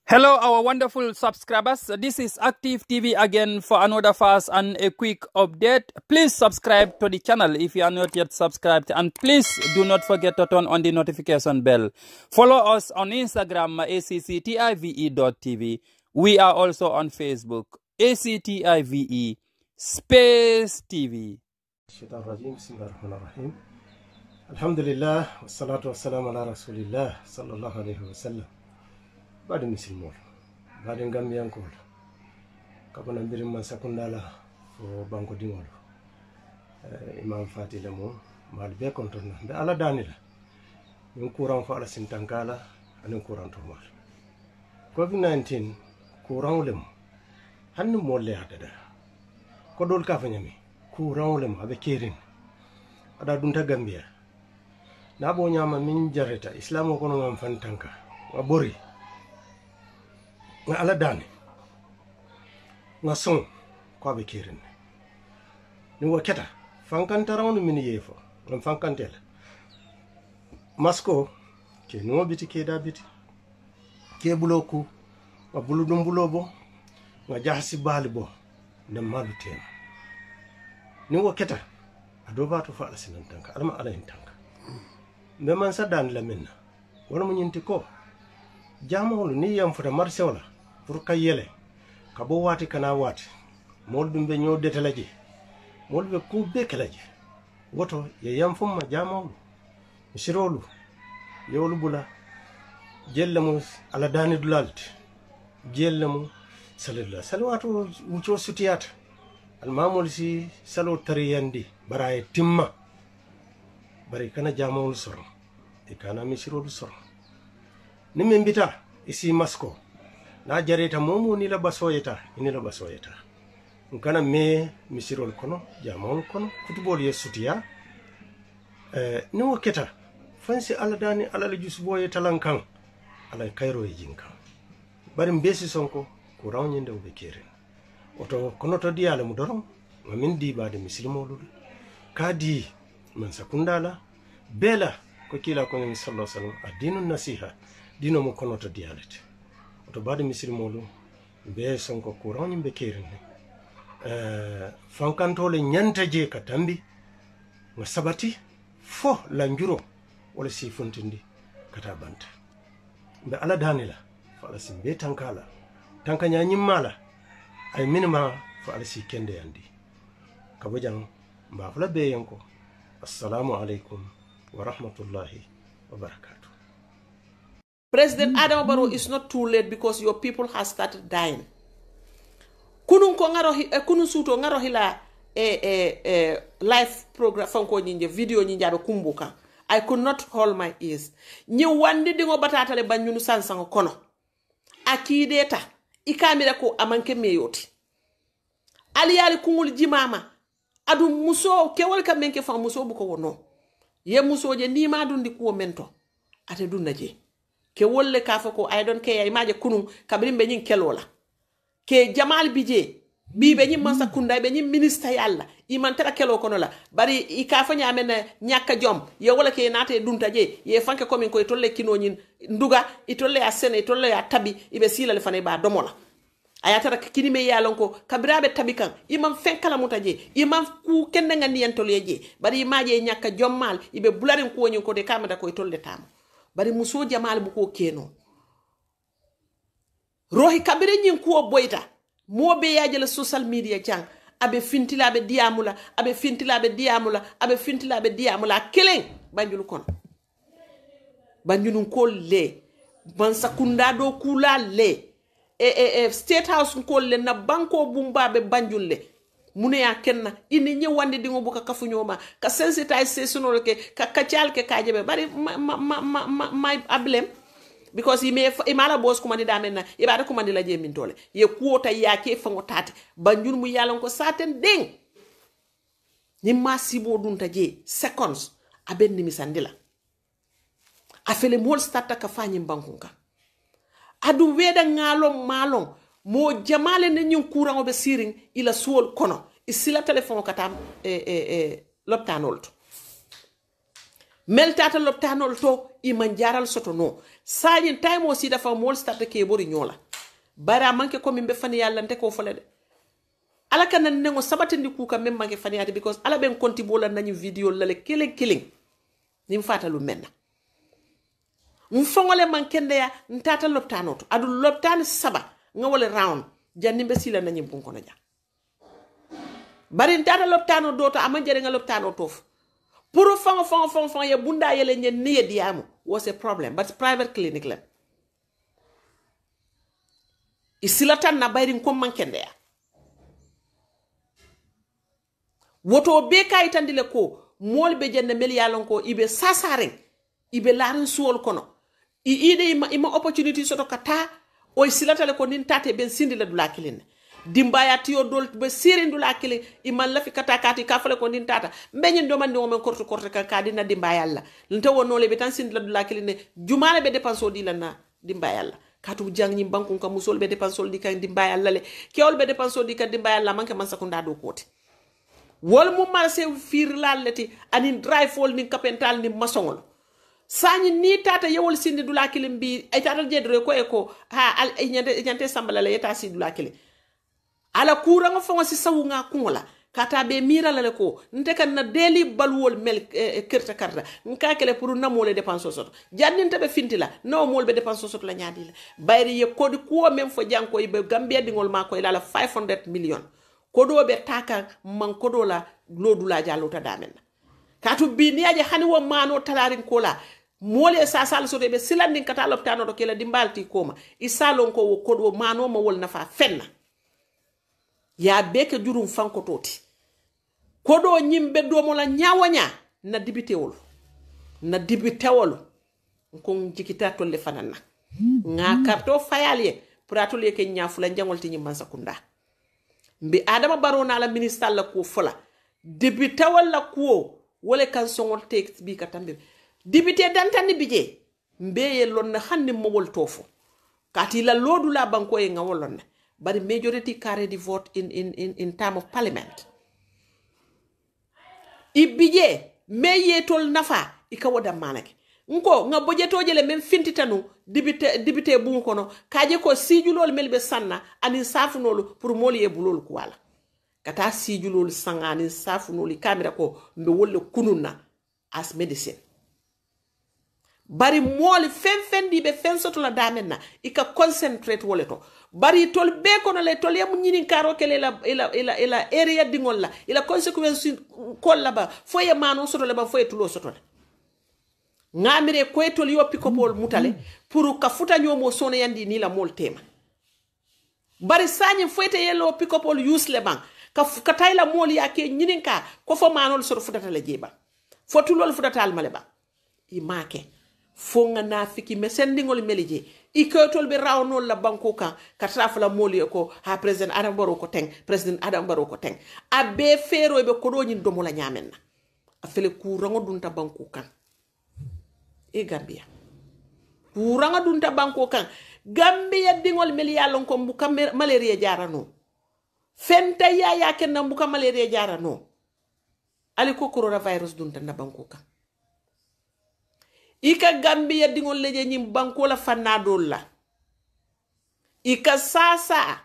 Hello, our wonderful subscribers. This is Active TV again for another fast and a quick update. Please subscribe to the channel if you are not yet subscribed, and please do not forget to turn on the notification bell. Follow us on Instagram, ACTIVE.tv. We are also on Facebook, ACTIVE Space TV. Bismillahirrahmanirrahim. Alhamdulillah, wassalatu wassalamu ala rasulillah sallallahu alayhi wa sallam. Badi misilmol, badi Gambiankol, kabana mbirim man sakundala fo banko dingol. Imam Fati lemo mal be kontonna be ala danila. Min courant fo ala sintankala anin courant to mal. COVID-19 courant lemo hanni molle adada. Ko dol ka fanyami courant lemo abe kerin. Ada dunta Gambia. Na bo nyama min jareta islamo kono ngam fantanka wa bori nga ala dani nga son ko be kirin ni waketa fankanta rawnu min yefo ngam fankantel masko ke no biti ke da biti ke buloku wa buludum bulobo nga jahsi balibo na malu tema ni waketa adoba to fa alasinan tanka alma ala tanka me man sadan la minna wala mu nyinti ko jamawlu ni yam futa marché wala pour kayele ka bo wati kana wati moldum be nyo detalaji molbe ku be kalaji woto ye yam fumma jamawlu misirolu yewlu bula jellamu ala dani dulalti jellamu salawatu wucho sutiyata al mamul si salo tariyandi baraye timma bari kana jamawul soro e kana misirolu soro ni membita isi masko na jareta momo ni la basoyeta ni la basoyeta kana me misirol kono jamawul kono kutubol yesutiya ni waketa fansi ala dani ala la jusboye talankan ala kayro e jinka bari mbesi sonko ko rawnyende o be kere oto kono to diale mu doron ngamin di baade misilmolul kadi man sakundala bela ko kila ko ni sallallahu alaihi wasallam adinun nasiha dino mo kono to dialete oto baade misilmolu be sonko ko rawnyimbe kerene fankantole nyanta je ka tambi nga sabati fo la njuro wala si fontindi kata banta be ala danila fa ala simbe tankala tankanya nyimmala ay minima fa ala si kende yandi kabojang mba fala be yanko assalamu alaikum wa rahmatullahi wa barakatuh. President Adama Barrow, is not too late because your people has started dying. Kunun ko ngaro kunun suto ngaro hila live program fanko nyinje video nyinja be kumbuka. I could not hold my ears. Nyi wandi dingo batatale banyunu sansango kono. Akideta ikamira ko amanke meyoti. Ali kungul jimama adu muso kewal ka menke fa muso bu ko wono ye muso je ni ma dundi ko mento ate dunna je ke wolle ka fa ko ay don ke ay maje kunun kabrim be nyin kelola ke jamal bije bi be nyin mansa kunda be nyin ministre yalla iman tara kelo kono la bari i ka fa nyamena nyaka jom ye wala ke nate dunta je ye fanke ko min ko tolle kino nyin nduga itolle ya sene itolle ya tabi ibe silale fane ba domola ayatara kini me yalon ko kabirabe tabikan imam fenkala mutaje imam ku kende ngani yantoleje bari imaje nyaka jommal ibe bularin ko woni ko de kamada ko tolle tam bari muso jamal bu ko keno rohi kabire nyin ko boyta mobe yaje la social media jang abe fintilabe diamula abe fintilabe diamula abe fintilabe diamula kelen banjulu kon banjulun ko le ban sakunda do kula le State House ko le na banko bumbabe banjulle mune ya kenna ini nyi wandi dingo buka kafunyoma ka sensitization ke ka kachal ke kajebe bari my ablem because imala boss ko mandi damena ibada ko mandi la je min tole ye kuota yake fango tate banjul mu yalon ko saten ding ni masibo dunta je seconds aben ni misandila afele mol starta ka fanyi bankunka adu weda ngalom malom mo jamale ne nyun courant be siring ila suol kono isila telephone katam loptanol meltata loptanol to iman jaral soto no sañin time o si dafa mol start ke bori ñola bara manke ko min be fani yalla nte ko fole de ala kana nengo sabatindi ku ka même manke fani ade because ala ben konti bola nañu video lale killing nim fata lu menna mfongole mankende ya ntata loptano to adu loptani saba nga wala round janni be sila nañu bun ko na ja bari ntata loptano do to amanje nga loptano tof pour fang ya bunda yele nyen niye diamu was a problem but private clinic la isilatan na bayrin ko mankende ya woto be kay tandile ko mol be jenne mel yalon ko ibe sasaren ibe larin suwol kono ide ima opportunity soto kata o silatale ko nin tate ben sindila dula kilin dimbaya tiyo dol be sirin dula kilin iman lafi kata kati kafale ko nin tata mbenyin do man do men korto ka kadina dimbaya alla nte wonole be tan sindila dula kilin jumale be dépense di lana dimbaya alla katu jangni banku ka musol be dépense di kan dimbaya alla le kewol be dépense di kan dimbaya alla manke man sakunda do koti wol mu marché fiir lalleti anin drive fall ni capental ni masongol sañi ni tata yewol sindi dula kilim bi ay tata jedre ko e ko ha al nyante sambala la yeta si dula kilim ala kura nga fongo si sawunga kungola kata be mira la ko nte kan na deli balwol mel kerta karta nka kele pour namole dépense soto jannin tabe fintila no mol be dépense soto la nyaadi la bayri ye kodi ko même fo janko ibe gambia dingol ma ko la 500 million kodo be taka man kodo la lodula jalota damen katu biniaje hani wo mano talarin kola mole sa sal so be silandin kata loptano do kela dimbalti koma isalon ko wo kodo mano ma wol nafa fenna ya beke jurum fanko toti kodo nyimbe do mo la nyawanya na dibitewol ko jikita to le fanana nga karto fayalye prato le ke nyafula njangol ti nyimman sakunda mbi adama barona la ministre la ko fola député wala ko wala kan songol tek bi katambe député dantani bije mbeye lon na hande mo wol tofo kati la lodu la banko e ngawolon bari majority carry the vote in time of parliament ibije meye tol nafa ikawoda manake nko nga budgetoje le men fintitanu député bu kono kaje ko sijulol melbe sanna ani safunolu pour moli e bulol ko wala kata sijulol sangani safunoli kamera ko mbe wolle kununa as medicine bari moli fendi be fen soto la damenna ika concentrate wole to bari tol be kono le tol yam nyini karo kele la area dingol la ila consequence kolla ba foye mano soto le ba foye tulo soto le ngamire koytol yo pikopol mutale pour ka futa nyomo sono yandi ni la mol tema bari sanye foyte yelo pikopol usle ban ka tayla mol yake nyininka ko fo manol soro futata le jeba fotulol futata al male ba imake fo nga nafiki mesendingol melije ikoytol be rawnol la banko kan ka trafala mol ko ha president Adam Barrow ko teng abe fero be ko do nyin do mo la nyamenna afele ku rango dunta banko kan e Gambia kuranga dunta banko kan Gambia dingol mel yalon ko mbuka malaria jarano fenta ya kenna mbuka malaria jarano ali ko coronavirus dunta na banko kan ika Gambia dingol leje nyim banko la fanna dolla ika sasa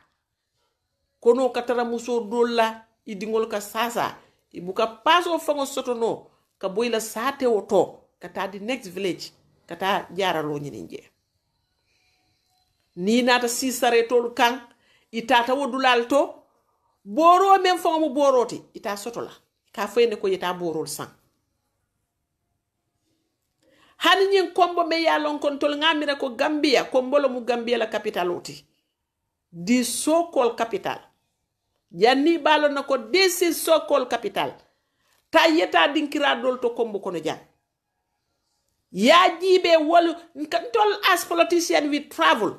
kono katara muso dolla idingol ka sasa ibuka paso fango sotono ka boyla sate woto kata di next village kata jaralo nyininje ni nata sisare tol kan itata wodulal to boro men fongo boroti ita sotola ka fayne ko yita borol san hani nyin kombo me yalon kon tol ngamira ko Gambia kombolo mu Gambia la capital oti di so-called capital janni balo nako this is so-called capital ta yeta dinkira dol to kombo kono jan ya jibe wolu tol as politician we travel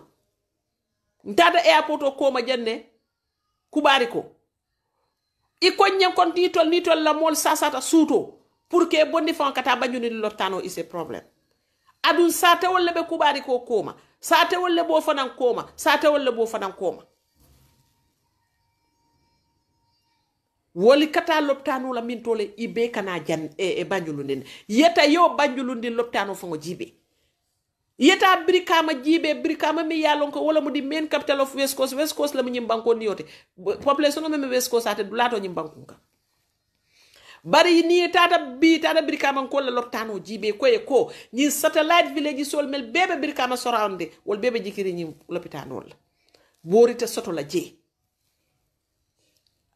ntada airport o koma janne kubari ko iko nyen kon titol la mol sasata suto pour que bonni fon kata bañuni lortano is a problem adun sate wolle be kubari ko koma sate wolle bo fanan koma sate wolle bo fanan koma woli kata loptano la min tole ibe kana jan banjulundin yeta yo banjulundin loptano fongo jibe yeta brikama jibe brikama mi yalon ko wala mudi main capital of West Coast la mu nyim banko ni yote population no me West Coast ate dulato nyim banko ka bari ni tata brikama ko la loptano jibe ko e ko ni satellite village sol mel bebe brikama surrounding wol bebe jikiri nyim lopitano la borita soto la je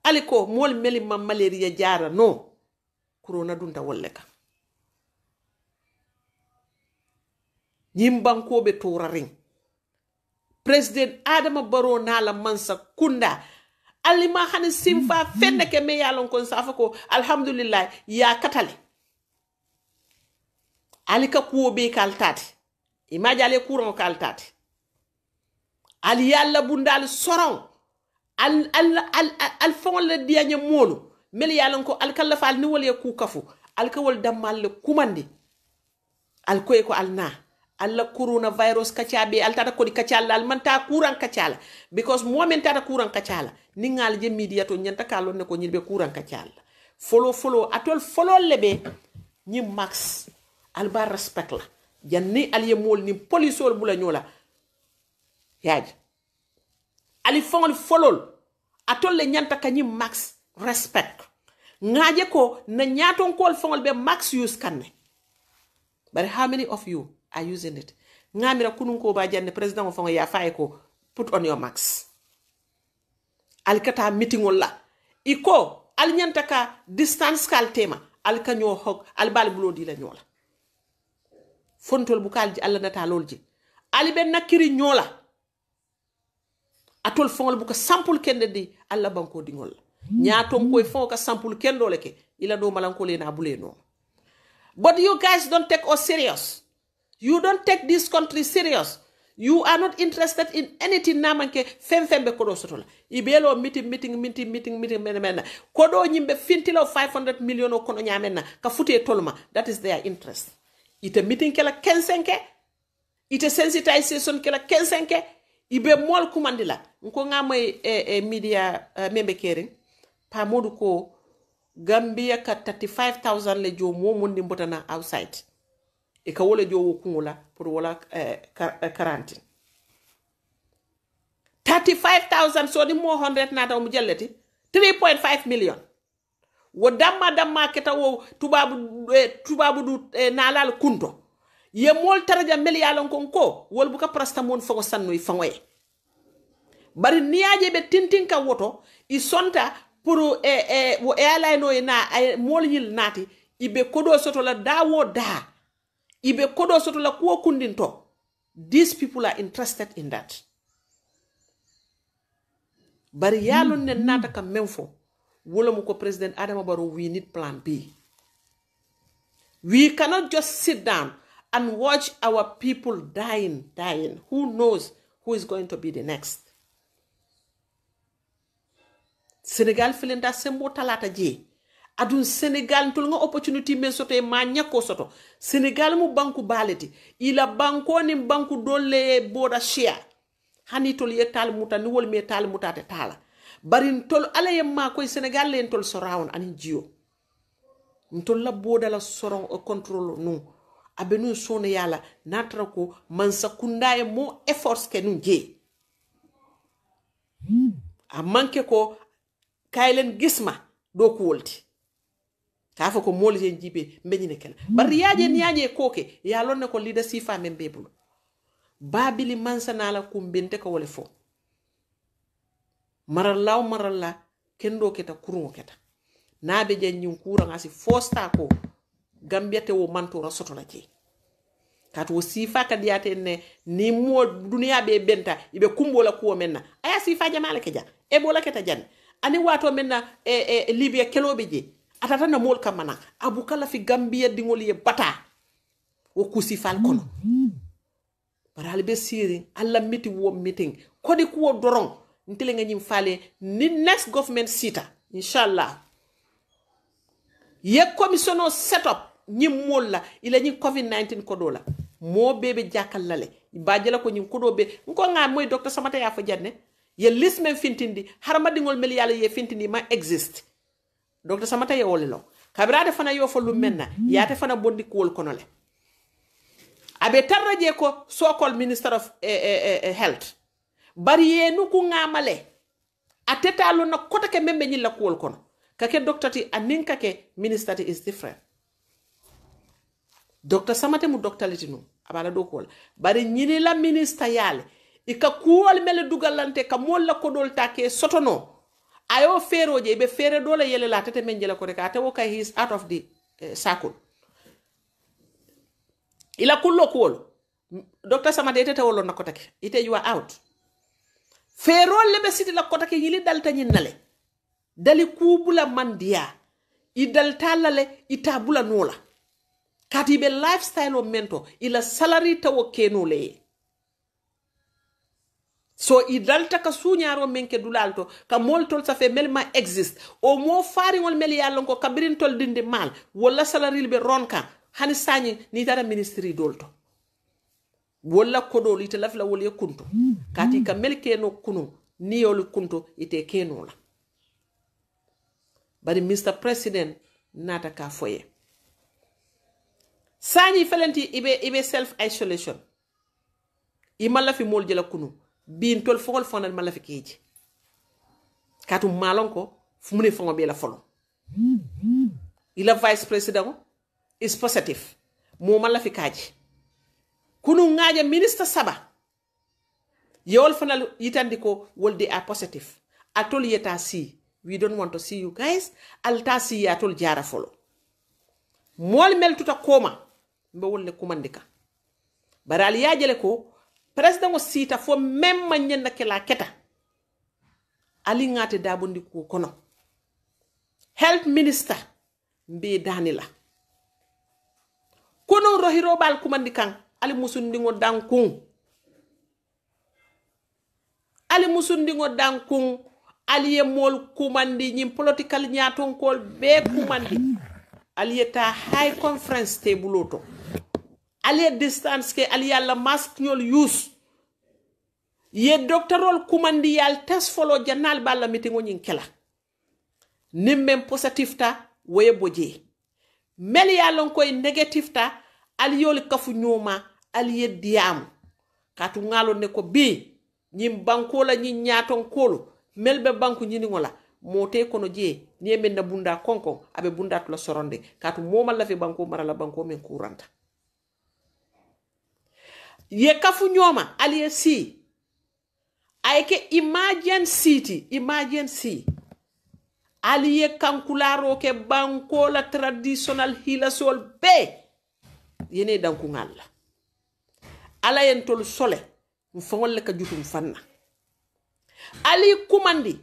aliko mol meli ma malaria jara no corona dunta wolle ka yimbankobe toraring president Adama Barrow nala mansa kunda alima hani simfa fenne ke me yalon kon safa ko alhamdulillah ya katale alika kuobe kaltati imaji ale courant kaltati ali yalla bundal soron al fon le diagne molu mel yalon ko al kala fal ni wole ku kafu al ka wol damal le kumandi al koy ko alna alla coronavirus kacabe al tata ko di kacala al manta courant kacala because momen tata courant kacala ni ngal je media to nyanta kalo ne ko nyirbe courant kacala follow atol follow lebe ni max al bar respect la janni al yemol ni polisol bula nyola yaji ali fongol folol atol le nyanta kanyi max respect ngaje ko na nyaton kol fongol be max use kanne but how many of you are using it ngamira kunun ko ba janne president fongo ya fay ko put on your max al kata meeting wala iko al nyanta ka distance kal tema al kanyo hok al bal bulodi la nyola fontol bu kalji alla nata lolji ali ben nakiri nyola atol fongol bu ko sample kende di alla banko di ngol nyaatom koy fon ka sample kendo leke ila do malanko le na bule no but you guys don't take us serious. You don't take this country serious. You are not interested in anything namanke fembe kodo sotola ibelo meeting mena kodo nyimbe fintilo 500 million o kono nyamena ka futé tolma. That is their interest. Ite meeting kala kensenke ite sensitization kala kensenke ibe mol kumandila nko ngamay media membe kering pa modu ko Gambia ka 35,000 le jo mo mundi mbotana outside e ka wole jo kungula pour wala quarantine 35,000 so di mo 100 nata mu jelleti 3.5 million wo damma keta wo tubabu du nalal kunto ye mol taraja million ko wol bu ka prastamon fo sanno i fangoye bari niaje be tintinka woto i sonta pour wo airline no na mol yil nati ibe kodo soto la dawo da ibe kodo soto la kuo kundinto. These people are interested in that. Bari yalon ne nata ka memfo wolo mo ko President Adama Barrow, we need plan B. We cannot just sit down and watch our people dying. Who knows who is going to be the next? Senegal filenda sembo talata je adun Senegal tul nga opportunity men soto e ma nyako soto Senegal mu banku baleti ila banko ni banku dole boda share hani tol yetal muta ni wol metal mutate tala barin tol alaye ma koy Senegal len tol surround ani jio ntol la boda la soron o control no abenu sone yala natra ko mansa kundaye mo efforts ke nu je a manke ko kaylen gisma do ko wolti kafa ko mol je jibe mbeñine ken bar yaaje koke ya lonne ko leader sifa men bebulo babili mansana la kumbente ko wole fo maralla kendo keta kurungo keta nabe janjum kura ngasi fosta ko gambiate wo mantora soto la ci kat wo sifa kadiyate ne ni mo duniya be benta ibe kumbola ko menna aya sifa jamala ke ja e bola keta jan ani wato menna Libya kelobe je atata na mol kamana abukala fi Gambia dingol ye bata wo kusi fal kono baral be siri alla meeting kodi ko doron ntele nga nyim fale ni next government sita inshallah ye commissioner set up nyim molla ila nyim covid-19 kodola mo bebe jakal lale bajela ko nyim kodobe nko nga moy docteur Samata ya fa janne ye list men fintindi harama dingol mel yalla ye fintindi ma exist docteur Samata ye wole lo kabirade fana yo fo lu menna yate fana bondi kuwol kono le abe tarraje ko so-called Minister of Health bari ye nuku ngamale ateta lo na kota ke membe nyilla kuwol kono kake doctor ti anin kake minister ti is different. Docteur Samata mu doctority no abala do ko bari nyini la minister yale ika kuwol mele dugalante ka molla ko dol take sotono ayo feroje be fere dole yele la tete men jela ko rek ate wo kay he is out of the circle ila kullo kuwol docteur Samata tete wolo na ko take ite you are out ferol le be siti la ko take yili dalta nyinnale dali kubula mandia idal talale itabula nola kati be lifestyle o mento ila salary tawo kenole so idalta ka suñaro menke dulalto ka moltol sa fe melma exist o mo fari wol mel yalla ko kabirin tol dindi mal wala salary be ronka hani sañi ni dara ministry dolto wala kodol ite lafla wol kunto kati ka melke no kunu ni yol kunto ite kenola bari Mr. President nata ka foye sañi felenti ibe self isolation imalla fi mol jela kunu bin tol fogol fonal mala fi keji katu malon ko fumune fongo be la folo ila vice president is positive mo mala fi kaji kunu ngaje minister saba yol fonal yitandi ko wolde a positive atol yeta si we don't want to see you guys alta si atol jara folo mol mel tuta koma mbe wolle kumandika baral yajele ko president o sita fo même ma nyenna kela keta ali ngate dabondi ko kono health minister mbe danila kono rohiro bal kumandikan ali musundingo dankun ali ye mol kumandi nyim political nyaton kol be kumandi ali eta high conference table to ali distance ke ali yalla mask ñol use ye doctorol kumandi yal test follow janal balla meeting nyin kela nimmem positive ta woye boje mel yalla koy negative ta ali yol kafu ñoma ali ye diam katu ngalo ne ko bi nyim banko la nyi nyaton kolo melbe banku nyini ngola mote kono je ni men na bunda konko abe bunda to la soronde katu moma la fi banko mara la banko men kuranta ye kafu nyoma ali si ayke emergency ali ye kankularo ke banko la traditional hilasol be yene danku ngalla ala yen tol sole mfongol le ka jutum fanna ali kumandi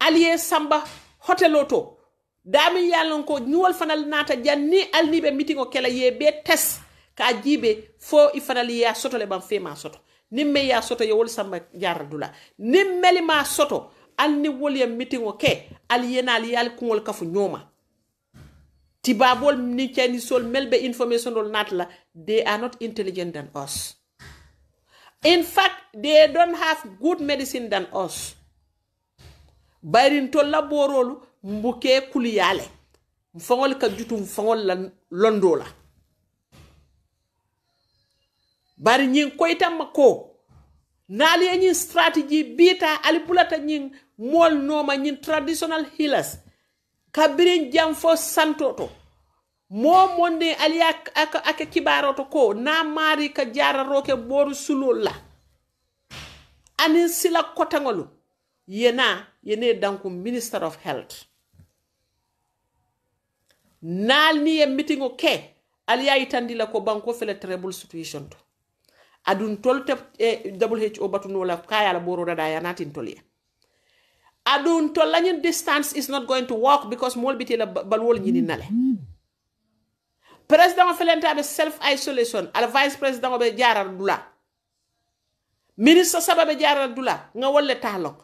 ali ye samba hoteloto dami yalon ko nyuwol fanal nata janni alni be meeting o kala ye be test ka jibe fo ifanali ya soto le ban fema soto nimme ya soto ye wol samba jaradula nimmeli ma soto alni wol ye meeting o ke ali yenali yal kungol kafu nyoma tibabol ni chani sol melbe information dol natla they are not intelligent than us. In fact, they don't have good medicine than us. Bayrin to laborolu mbuke kuliyale. Mfangol ka jutu mfangol la londola. Bari nying koita mako. Nali nyin strategy bita alipulata nying mol noma nyin traditional healers. Kabirin jamfo santoto. Mo monde ali aka kibaroto ko na mari ka jara roke boru sulola anin sila kotangolu yene danku Minister of Health nal ni e meeting o ke ali ya itandila ko banko fele terrible situation to adun tolte WHO batuno la kaya la boru dada ya natin tolia adun tolanyin distance is not going to work because mol bitela balwol nyini nale President felenta be self isolation al vice president be jarar dula ministre sababe jarar dula nga wolle talon